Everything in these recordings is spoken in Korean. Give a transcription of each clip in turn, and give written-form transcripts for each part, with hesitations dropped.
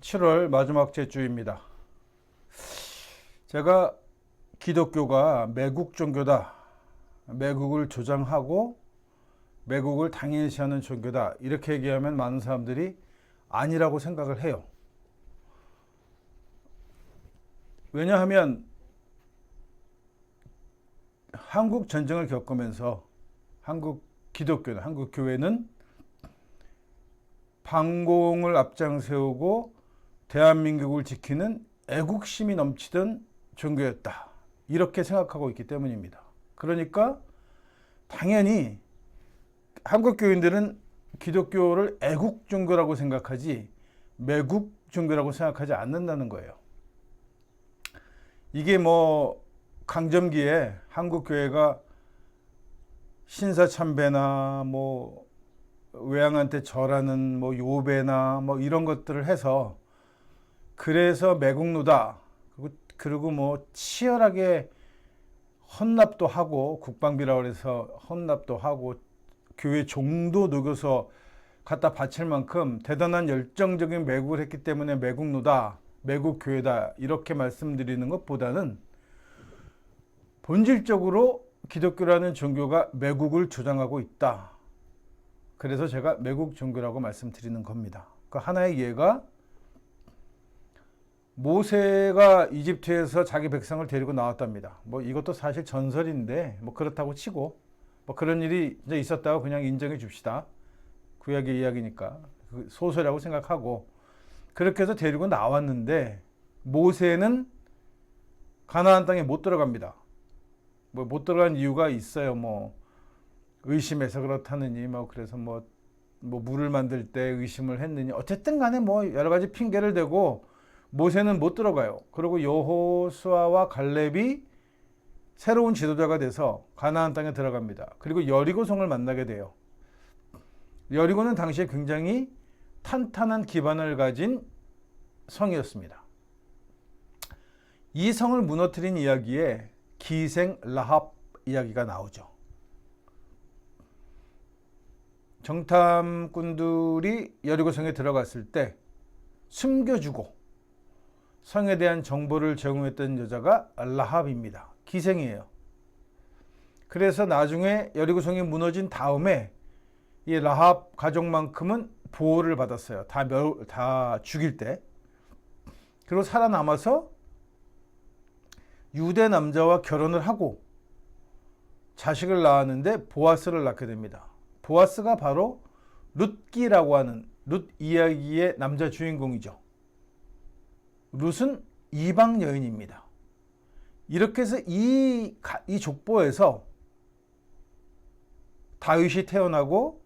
7월 마지막 주입니다. 제가 기독교가 매국 종교다, 매국을 조장하고 매국을 당연시하는 종교다 이렇게 얘기하면 많은 사람들이 아니라고 생각을 해요. 왜냐하면 한국 전쟁을 겪으면서 한국 기독교는, 한국 교회는 반공을 앞장세우고 대한민국을 지키는 애국심이 넘치던 종교였다, 이렇게 생각하고 있기 때문입니다. 그러니까 당연히 한국 교인들은 기독교를 애국 종교라고 생각하지 매국 종교라고 생각하지 않는다는 거예요. 이게 강점기에 한국 교회가 신사참배나 외양한테 절하는 요배나 이런 것들을 해서 그래서 매국노다, 그리고 치열하게 헌납도 하고 국방비라고 해서 헌납도 하고 교회 종도 녹여서 갖다 바칠 만큼 대단한 열정적인 매국을 했기 때문에 매국노다, 매국교회다 이렇게 말씀드리는 것보다는 본질적으로 기독교라는 종교가 매국을 주장하고 있다. 그래서 제가 매국 종교라고 말씀드리는 겁니다. 그 하나의 예가 모세가 이집트에서 자기 백성을 데리고 나왔답니다. 이것도 사실 전설인데 그렇다고 치고 그런 일이 이제 있었다고 그냥 인정해 줍시다. 구약의 이야기니까 소설이라고 생각하고 그렇게 해서 데리고 나왔는데 모세는 가나안 땅에 못 들어갑니다. 못 들어간 이유가 있어요. 의심해서 그렇다느니 그래서 물을 만들 때 의심을 했느니 어쨌든 간에 여러 가지 핑계를 대고 모세는 못 들어가요. 그리고 여호수아와 갈렙이 새로운 지도자가 돼서 가나안 땅에 들어갑니다. 그리고 여리고성을 만나게 돼요. 여리고는 당시에 굉장히 탄탄한 기반을 가진 성이었습니다. 이 성을 무너뜨린 이야기에 기생 라합 이야기가 나오죠. 정탐꾼들이 여리고성에 들어갔을 때 숨겨주고 성에 대한 정보를 제공했던 여자가 라합입니다. 기생이에요. 그래서 나중에 여리고성이 무너진 다음에 이 라합 가족만큼은 보호를 받았어요. 다 죽일 때. 그리고 살아남아서 유대 남자와 결혼을 하고 자식을 낳았는데 보아스를 낳게 됩니다. 보아스가 바로 룻기라고 하는 룻 이야기의 남자 주인공이죠. 룻은 이방 여인입니다. 이렇게 해서 이 족보에서 다윗이 태어나고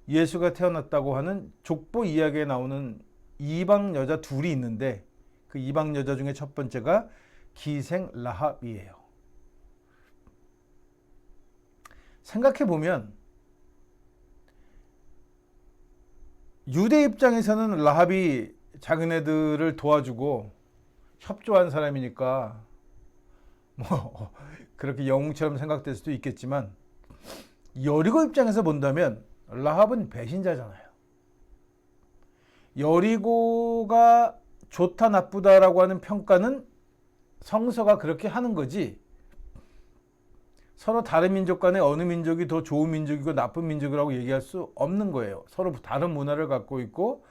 예수가 태어났다고 하는 족보 이야기에 나오는 이방 여자 둘이 있는데 그 이방 여자 중에 첫 번째가 기생 라합이에요. 생각해보면 유대 입장에서는 라합이 자기네들을 도와주고 협조한 사람이니까 그렇게 영웅처럼 생각될 수도 있겠지만 여리고 입장에서 본다면 라합은 배신자잖아요. 여리고가 좋다 나쁘다라고 하는 평가는 성서가 그렇게 하는 거지 서로 다른 민족 간에 어느 민족이 더 좋은 민족이고 나쁜 민족이라고 얘기할 수 없는 거예요. 서로 다른 문화를 갖고 있고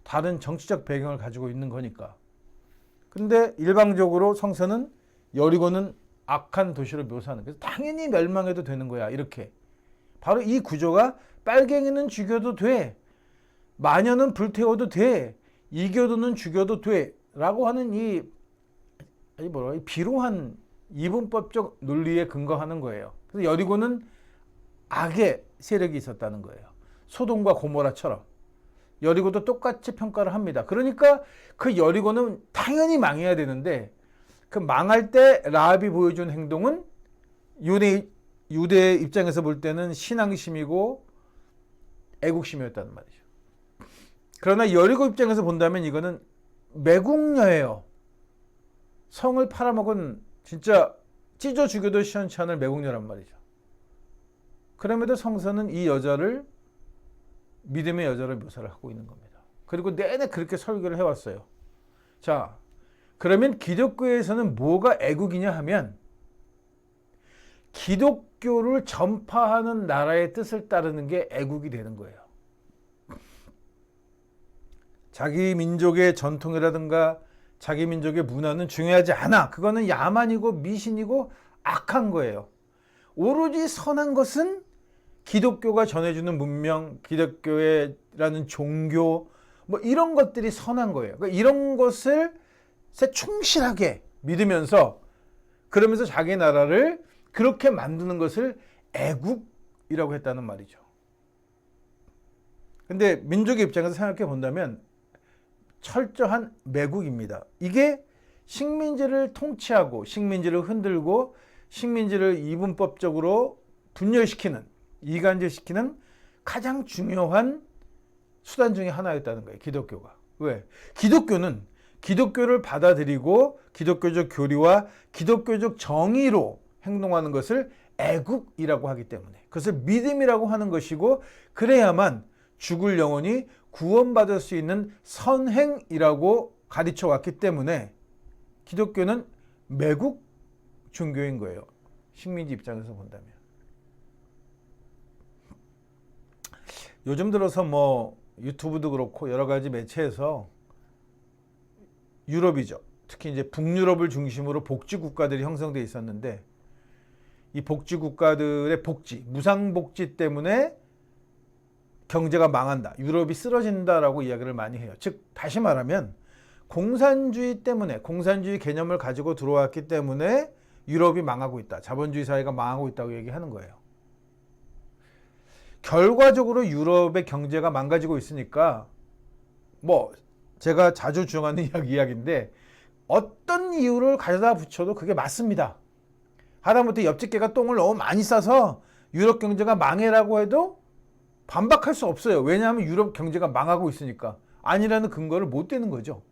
다른 정치적 배경을 가지고 있는 거니까. 근데 일방적으로 성서는 여리고는 악한 도시로 묘사하는, 그래서 당연히 멸망해도 되는 거야 이렇게. 바로 이 구조가 빨갱이는 죽여도 돼, 마녀는 불태워도 돼, 이교도는 죽여도 돼 라고 하는 이 비로한 이분법적 논리에 근거하는 거예요. 그래서 여리고는 악의 세력이 있었다는 거예요. 소돔과 고모라처럼 여리고도 똑같이 평가를 합니다. 그러니까 그 여리고는 당연히 망해야 되는데 그 망할 때 라합이 보여준 행동은 유대 입장에서 볼 때는 신앙심이고 애국심이었다는 말이죠. 그러나 여리고 입장에서 본다면 이거는 매국녀예요. 성을 팔아먹은 진짜 찢어 죽여도 시원치 않을 매국녀란 말이죠. 그럼에도 성서는 이 여자를 믿음의 여자로 묘사를 하고 있는 겁니다. 그리고 내내 그렇게 설교를 해왔어요. 자, 그러면 기독교에서는 뭐가 애국이냐 하면 기독교를 전파하는 나라의 뜻을 따르는 게 애국이 되는 거예요. 자기 민족의 전통이라든가 자기 민족의 문화는 중요하지 않아. 그거는 야만이고 미신이고 악한 거예요. 오로지 선한 것은 기독교가 전해주는 문명, 기독교라는 종교, 뭐 이런 것들이 선한 거예요. 그러니까 이런 것을 충실하게 믿으면서 그러면서 자기 나라를 그렇게 만드는 것을 애국이라고 했다는 말이죠. 근데 민족의 입장에서 생각해 본다면 철저한 매국입니다. 이게 식민지를 통치하고 식민지를 흔들고 식민지를 이분법적으로 분열시키는, 이간질시키는 가장 중요한 수단 중에 하나였다는 거예요. 기독교가. 왜? 기독교는 기독교를 받아들이고 기독교적 교리와 기독교적 정의로 행동하는 것을 애국이라고 하기 때문에, 그것을 믿음이라고 하는 것이고, 그래야만 죽을 영혼이 구원받을 수 있는 선행이라고 가르쳐 왔기 때문에 기독교는 매국 종교인 거예요. 식민지 입장에서 본다면. 요즘 들어서 뭐 유튜브도 그렇고 여러 가지 매체에서 유럽이죠. 특히 이제 북유럽을 중심으로 복지 국가들이 형성돼 있었는데, 이 복지 국가들의 복지, 무상복지 때문에 경제가 망한다, 유럽이 쓰러진다라고 이야기를 많이 해요. 즉 다시 말하면 공산주의 때문에, 공산주의 개념을 가지고 들어왔기 때문에 유럽이 망하고 있다, 자본주의 사회가 망하고 있다고 얘기하는 거예요. 결과적으로 유럽의 경제가 망가지고 있으니까, 뭐 제가 자주 주장하는 이야기인데, 어떤 이유를 가져다 붙여도 그게 맞습니다. 하다못해 옆집개가 똥을 너무 많이 싸서 유럽 경제가 망해라고 해도 반박할 수 없어요. 왜냐하면 유럽 경제가 망하고 있으니까. 아니라는 근거를 못 대는 거죠.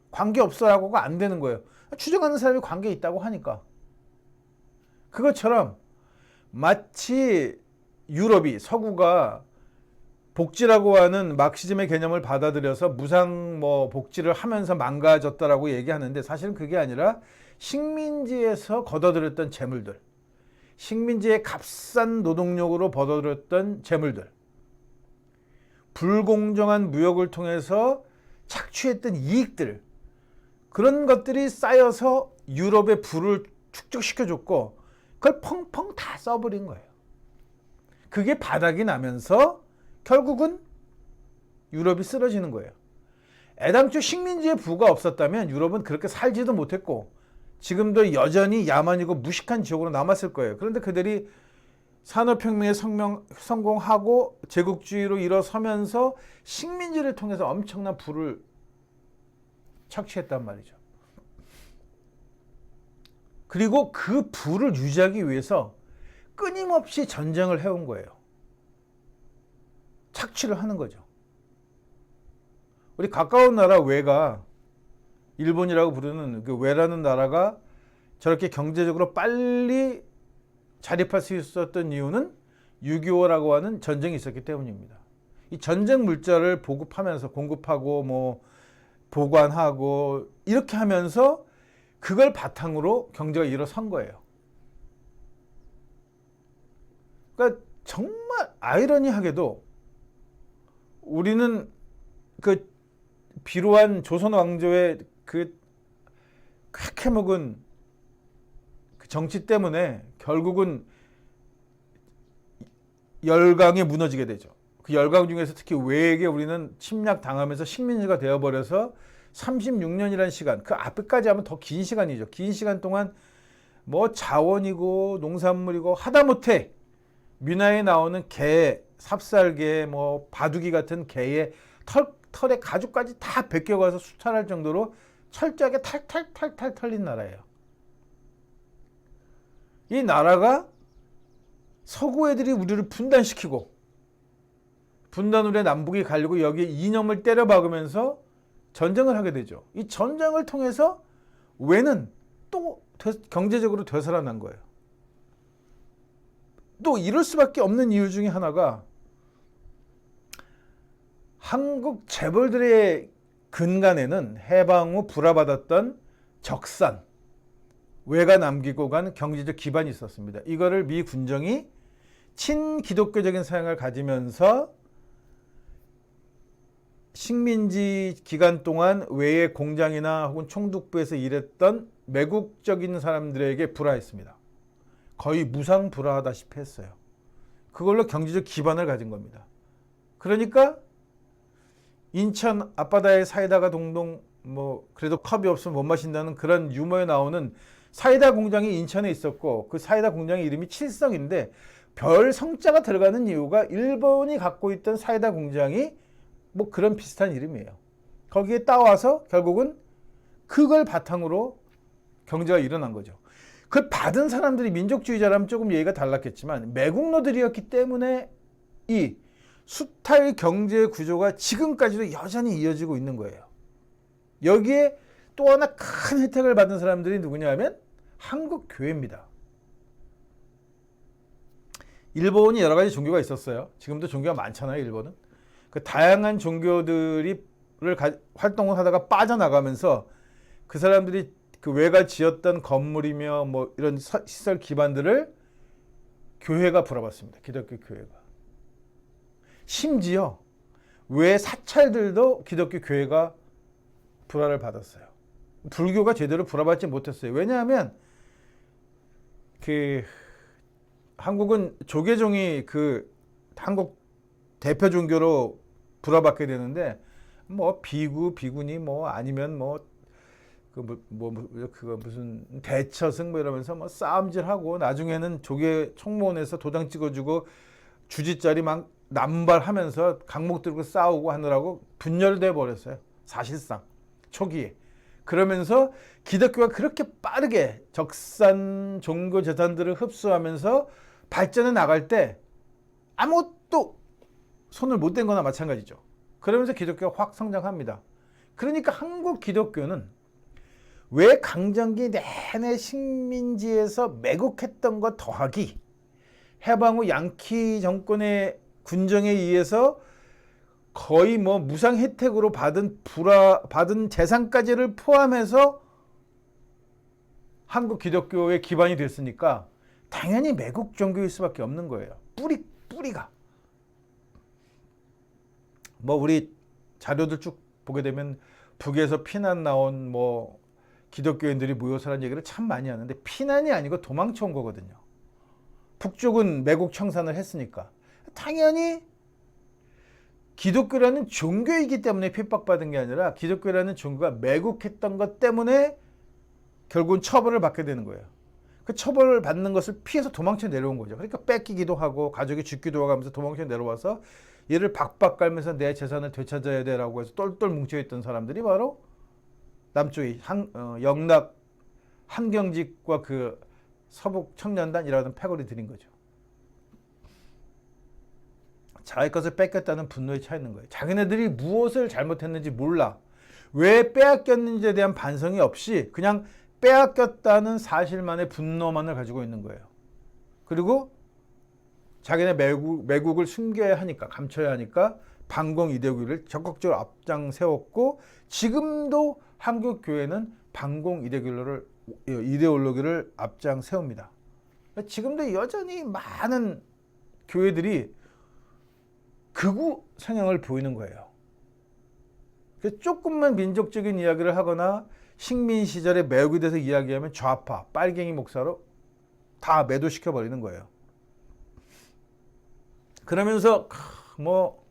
관계없어라고가 안 되는 거예요. 추정하는 사람이 관계 있다고 하니까. 그것처럼 마치 유럽이, 서구가 복지라고 하는 마크시즘의 개념을 받아들여서 무상 복지를 하면서 망가졌다라고 얘기하는데, 사실은 그게 아니라 식민지에서 걷어들였던 재물들, 식민지의 값싼 노동력으로 벌어들였던 재물들, 불공정한 무역을 통해서 착취했던 이익들, 그런 것들이 쌓여서 유럽의 부를 축적시켜줬고 그걸 펑펑 다 써버린 거예요. 그게 바닥이 나면서 결국은 유럽이 쓰러지는 거예요. 애당초 식민지의 부가 없었다면 유럽은 그렇게 살지도 못했고 지금도 여전히 야만이고 무식한 지역으로 남았을 거예요. 그런데 그들이 산업혁명에 성공하고 제국주의로 일어서면서 식민지를 통해서 엄청난 부를 착취했단 말이죠. 그리고 그 부를 유지하기 위해서 끊임없이 전쟁을 해온 거예요. 착취를 하는 거죠. 우리 가까운 나라 외가, 일본이라고 부르는 그 외라는 나라가 저렇게 경제적으로 빨리 자립할 수 있었던 이유는 6.25라고 하는 전쟁이 있었기 때문입니다. 이 전쟁 물자를 보급하면서, 공급하고 보관하고 이렇게 하면서 그걸 바탕으로 경제가 일어선 거예요. 그러니까 정말 아이러니하게도 우리는 그 비로한 조선 왕조의 그 쾌쾌 먹은 그 정치 때문에 결국은 열강에 무너지게 되죠. 그 열강 중에서 특히 외에게 우리는 침략 당하면서 식민지가 되어버려서 36년이라는 시간, 그 앞에까지 하면 더 긴 시간이죠. 긴 시간 동안 자원이고 농산물이고 하다못해 민화에 나오는 개, 삽살개, 바두기 같은 개의 털의 가죽까지 다 벗겨가서 수탈할 정도로 철저하게 탈탈 털린 나라예요. 이 나라가 서구 애들이 우리를 분단시키고 분단 후에 남북이 갈리고 여기에 이념을 때려박으면서 전쟁을 하게 되죠. 이 전쟁을 통해서 외는 또 경제적으로 되살아난 거예요. 또 이럴 수밖에 없는 이유 중에 하나가 한국 재벌들의 근간에는 해방 후 불화받았던 적산, 왜가 남기고 간 경제적 기반이 있었습니다. 이거를 미 군정이 친기독교적인 사상을 가지면서 식민지 기간 동안 외의 공장이나 혹은 총독부에서 일했던 매국적인 사람들에게 불화했습니다. 거의 무상불화하다시피 했어요. 그걸로 경제적 기반을 가진 겁니다. 그러니까 인천 앞바다에 사이다가 동동 뭐 그래도 컵이 없으면 못 마신다는 그런 유머에 나오는 사이다 공장이 인천에 있었고, 그 사이다 공장의 이름이 칠성인데 별 성자가 들어가는 이유가 일본이 갖고 있던 사이다 공장이 뭐 그런 비슷한 이름이에요. 거기에 따와서 결국은 그걸 바탕으로 경제가 일어난 거죠. 그걸 받은 사람들이 민족주의자라면 조금 얘기가 달랐겠지만 매국노들이었기 때문에 이 수탈 경제 구조가 지금까지도 여전히 이어지고 있는 거예요. 여기에 또 하나 큰 혜택을 받은 사람들이 누구냐 하면 한국 교회입니다. 일본이 여러 가지 종교가 있었어요. 지금도 종교가 많잖아요, 일본은. 그 다양한 종교들이 활동을 하다가 빠져나가면서 그 사람들이 그 외가 지었던 건물이며 뭐 이런 시설 기반들을 교회가 불어봤습니다. 기독교 교회가. 심지어 외 사찰들도 기독교 교회가 불화를 받았어요. 불교가 제대로 불화받지 못했어요. 왜냐하면 그 한국은 조계종이 그 한국 대표 종교로 불화받게 되는데 뭐 비구니 뭐 아니면 뭐 그거 무슨 대처승 뭐 이러면서 뭐 싸움질하고 나중에는 조계 총무원에서 도장 찍어주고 주지짜리 막 남발하면서 강목 들고 싸우고 하느라고 분열돼 버렸어요. 사실상 초기에. 그러면서 기독교가 그렇게 빠르게 적산 종교 재산들을 흡수하면서 발전해 나갈 때 아무것도 손을 못 댄 거나 마찬가지죠. 그러면서 기독교가 확 성장합니다. 그러니까 한국 기독교는 왜 강점기 내내 식민지에서 매국했던 것 더하기 해방 후 양키 정권의 군정에 의해서 거의 뭐 무상 혜택으로 받은 재산까지를 포함해서 한국 기독교의 기반이 됐으니까 당연히 매국 종교일 수밖에 없는 거예요. 뿌리가. 뭐 우리 자료들 쭉 보게 되면 북에서 피난 나온 뭐 기독교인들이 모여서라는 얘기를 참 많이 하는데 피난이 아니고 도망쳐 온 거거든요. 북쪽은 매국 청산을 했으니까 당연히 기독교라는 종교이기 때문에 핍박받은 게 아니라 기독교라는 종교가 매국했던 것 때문에 결국은 처벌을 받게 되는 거예요. 그 처벌을 받는 것을 피해서 도망쳐 내려온 거죠. 그러니까 뺏기기도 하고 가족이 죽기도 하면서 도망쳐 내려와서 얘를 박박 깔면서 내 재산을 되찾아야 되라고 해서 똘똘 뭉쳐있던 사람들이 바로 남쪽의 영락 한경직과 그 서북 청년단이라는 패거리 들인 거죠. 자기 것을 뺏겼다는 분노에 차 있는 거예요. 자기네들이 무엇을 잘못했는지 몰라. 왜 빼앗겼는지에 대한 반성이 없이 그냥 빼앗겼다는 사실만의 분노만을 가지고 있는 거예요. 그리고 자기네 매국을 숨겨야 하니까, 감춰야 하니까 반공 이데올로기를 적극적으로 앞장 세웠고 지금도 한국 교회는 반공 이데올로기를 앞장 세웁니다. 지금도 여전히 많은 교회들이 극우 성향을 보이는 거예요. 조금만 민족적인 이야기를 하거나 식민 시절에 매국에 대해서 이야기하면 좌파, 빨갱이 목사로 다 매도시켜 버리는 거예요. 그러면서 뭐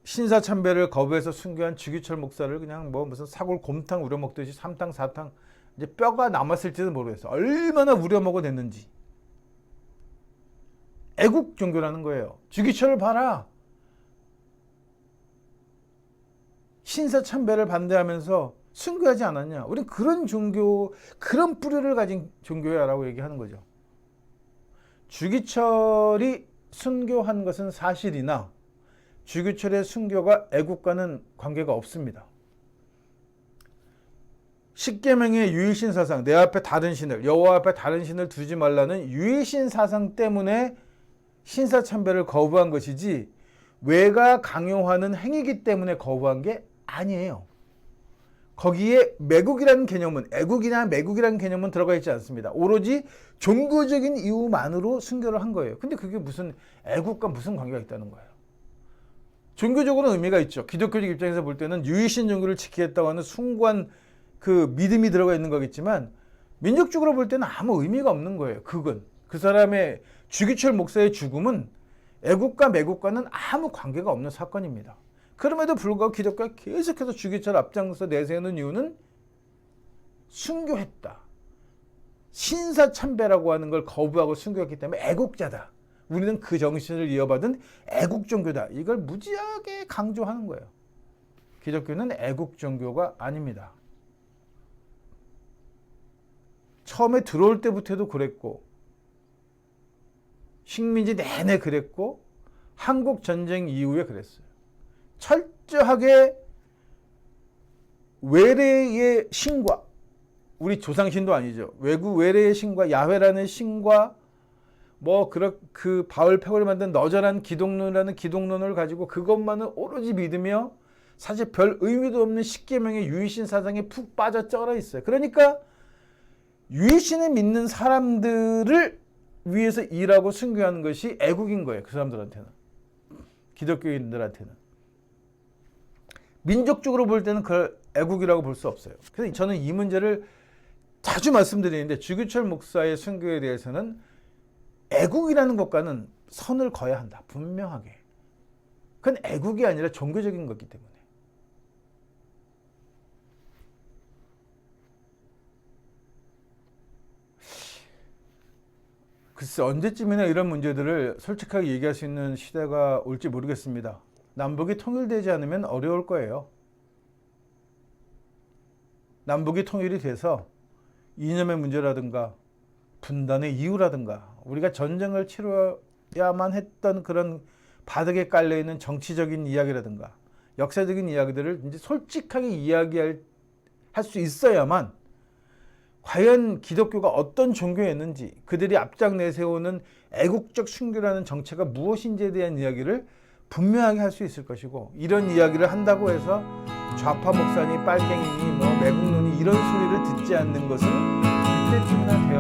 신사참배를 거부해서 순교한 주기철 목사를 그냥 뭐 무슨 사골 곰탕 우려먹듯이 3탕 4탕 이제 뼈가 남았을지도 모르겠어. 얼마나 우려먹어냈는지. 애국 종교라는 거예요. 주기철을 봐라. 신사참배를 반대하면서 순교하지 않았냐. 우린 그런 종교, 그런 뿌리를 가진 종교야 라고 얘기하는 거죠. 주기철이 순교한 것은 사실이나 주기철의 순교가 애국과는 관계가 없습니다. 십계명의 유일신 사상, 내 앞에 다른 신을, 여호와 앞에 다른 신을 두지 말라는 유일신 사상 때문에 신사참배를 거부한 것이지 외가 강요하는 행위이기 때문에 거부한 게 아니에요. 거기에 매국이라는 개념은, 애국이나 매국이라는 개념은 들어가 있지 않습니다. 오로지 종교적인 이유만으로 순교를 한 거예요. 근데 그게 무슨 애국과 무슨 관계가 있다는 거예요. 종교적으로는 의미가 있죠. 기독교적 입장에서 볼 때는 유일신 종교를 지키겠다고 하는 숭고한 그 믿음이 들어가 있는 거겠지만, 민족적으로 볼 때는 아무 의미가 없는 거예요. 그건 그 사람의 주기철 목사의 죽음은 애국과 매국과는 아무 관계가 없는 사건입니다. 그럼에도 불구하고 기독교가 계속해서 주기철 앞장서 내세우는 이유는 순교했다, 신사참배라고 하는 걸 거부하고 순교했기 때문에 애국자다, 우리는 그 정신을 이어받은 애국종교다, 이걸 무지하게 강조하는 거예요. 기독교는 애국종교가 아닙니다. 처음에 들어올 때부터도 그랬고, 식민지 내내 그랬고, 한국전쟁 이후에 그랬어요. 철저하게 외래의 신과, 우리 조상신도 아니죠, 외국 외래의 신과, 야훼라는 신과 그 바울 페고리 만든 너절한 기독론이라는 기독론을 가지고 그것만을 오로지 믿으며 사실 별 의미도 없는 십계명의 유일신 사상에 푹 빠져 쩔어 있어요. 그러니까 유일신을 믿는 사람들을 위해서 일하고 순교하는 것이 애국인 거예요. 그 사람들한테는, 기독교인들한테는. 민족적으로 볼 때는 그걸 애국이라고 볼 수 없어요. 그래서 저는 이 문제를 자주 말씀드리는데, 주기철 목사의 순교에 대해서는 애국이라는 것과는 선을 그어야 한다, 분명하게. 그건 애국이 아니라 종교적인 거기 때문에. 글쎄, 언제쯤이나 이런 문제들을 솔직하게 얘기할 수 있는 시대가 올지 모르겠습니다. 남북이 통일되지 않으면 어려울 거예요. 남북이 통일이 돼서 이념의 문제라든가 분단의 이유라든가 우리가 전쟁을 치러야만 했던 그런 바닥에 깔려있는 정치적인 이야기라든가 역사적인 이야기들을 이제 솔직하게 이야기할 수 있어야만 과연 기독교가 어떤 종교였는지, 그들이 앞장 내세우는 애국적 순교라는 정체가 무엇인지에 대한 이야기를 분명하게 할 수 있을 것이고, 이런 이야기를 한다고 해서 좌파 목사니 빨갱이니 매국론이 이런 소리를 듣지 않는 것은 그때쯤이나 되어